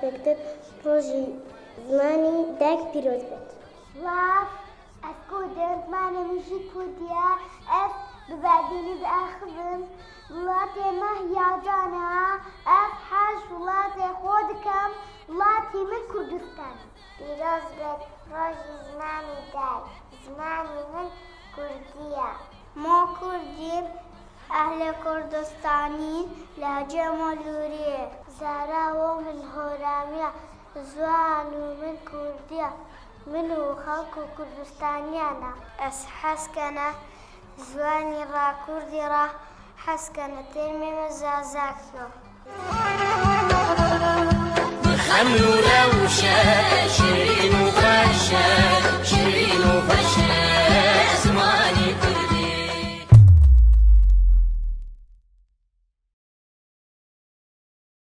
بێکتر ڕۆژی زمانی دایک پیرۆز بێت. واف ئەس کودێن زمانە مژی کوردیە ئەس ببادینی بەخبم وڵاتێ مەهیاجانە ئەس حەش وڵاتێ خۆ دکەم وڵاتی من کوردستان. پیرۆز بێت ڕۆژی زمانی دایک زمانی من کوردیە. مۆ کوردیم ئەهلە کوردستانین لهجە مەلووریە زاراوە من هۆرامیە زوان و من کوردیە من و خەڵک و کوردستانیانە. ئەس حەسکەنە زوانی ڕاکوردی ڕا حەسکەنە تێرمێمە زازاکیۆ بخەم و ڕەوشە شیرین